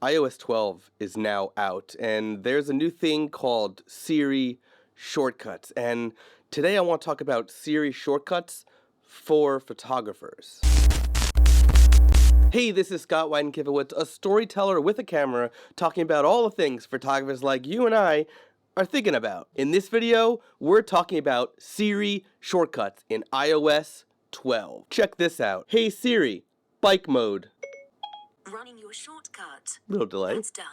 iOS 12 is now out, and there's a new thing called Siri shortcuts. And today I want to talk about Siri shortcuts for photographers. Hey, this is Scott Weidenkivowitz, a storyteller with a camera, talking about all the things photographers like you and I are thinking about. In this video, we're talking about Siri shortcuts in iOS 12. Check this out. Hey Siri, bike mode. Running your shortcut. Little delay. That's done.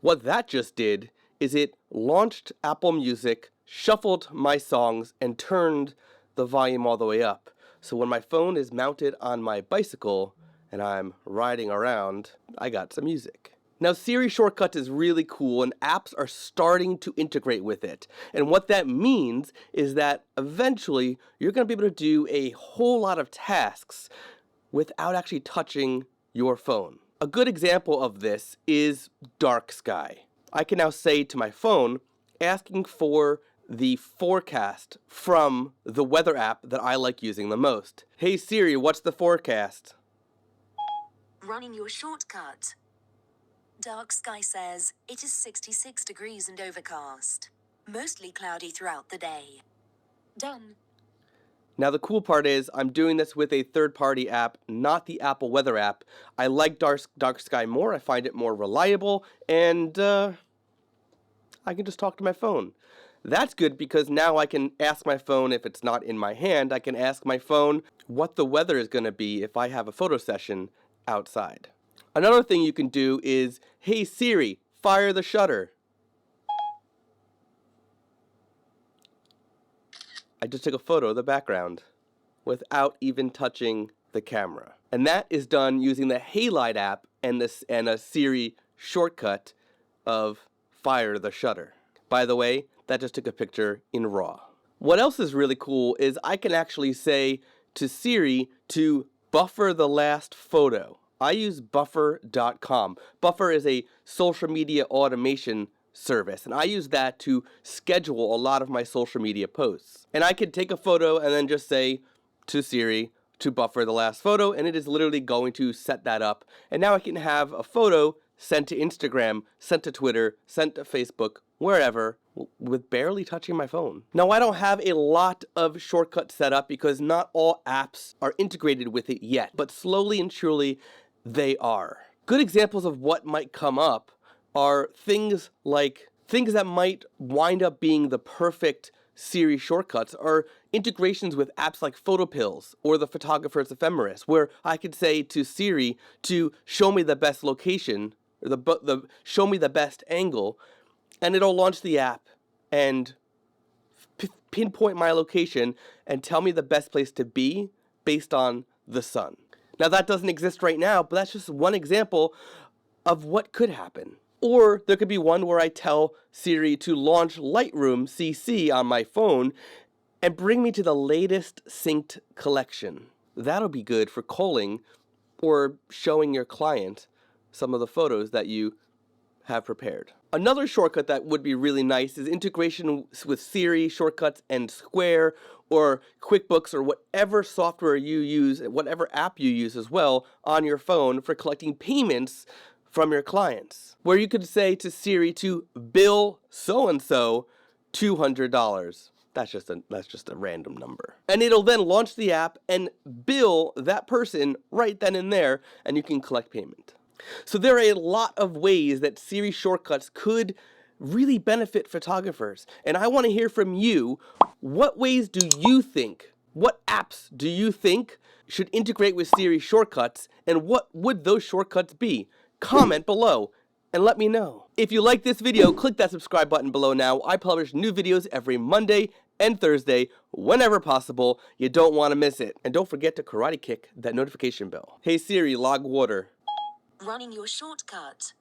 What that just did is it launched Apple Music, shuffled my songs, and turned the volume all the way up. So when my phone is mounted on my bicycle and I'm riding around, I got some music. Now, Siri shortcuts is really cool, and apps are starting to integrate with it. And what that means is that eventually you're going to be able to do a whole lot of tasks without actually touching your phone. A good example of this is dark sky. I can now say to my phone, asking for the forecast from the weather app that I like using the most. Hey Siri, what's the forecast? Running your shortcut. Dark sky says it is 66 degrees and overcast. Mostly cloudy throughout the day. Done. Now the cool part is I'm doing this with a third-party app, not the Apple weather app. I like dark sky more. I find it more reliable, and I can just talk to my phone. That's good because now I can ask my phone, if it's not in my hand, I can ask my phone what the weather is going to be if I have a photo session outside. Another thing you can do is, hey Siri, fire the shutter. I just took a photo of the background without even touching the camera. And that is done using the Halide app and a Siri shortcut of fire the shutter. By the way, that just took a picture in RAW. What else is really cool is I can actually say to Siri to buffer the last photo. I use buffer.com. Buffer is a social media automation service, and I use that to schedule a lot of my social media posts. And I could take a photo and then just say to Siri to buffer the last photo, and it is literally going to set that up. And now I can have a photo sent to Instagram, sent to Twitter, sent to Facebook, wherever, with barely touching my phone. Now, I don't have a lot of shortcuts set up because not all apps are integrated with it yet, but slowly and surely they are. Good examples of what might come up are things that might wind up being the perfect Siri shortcuts are integrations with apps like PhotoPills or the Photographer's Ephemeris, where I could say to Siri to show me the best location, or show me the best angle, and it'll launch the app and pinpoint my location and tell me the best place to be based on the sun. Now that doesn't exist right now, but that's just one example of what could happen. Or there could be one where I tell Siri to launch Lightroom CC on my phone and bring me to the latest synced collection. That'll be good for culling or showing your client some of the photos that you have prepared. Another shortcut that would be really nice is integration with Siri shortcuts and Square or QuickBooks or whatever software you use, whatever app you use as well on your phone for collecting payments from your clients, where you could say to Siri to bill so-and-so $200. That's just a random number. And it'll then launch the app and bill that person right then and there, and you can collect payment. So there are a lot of ways that Siri shortcuts could really benefit photographers. And I want to hear from you. What ways do you think, what apps do you think should integrate with Siri shortcuts, and what would those shortcuts be? Comment below and let me know. If you like this video, click that subscribe button below now. I publish new videos every Monday and Thursday, whenever possible. You don't want to miss it. And don't forget to karate kick that notification bell. Hey Siri, log water. Running your shortcut.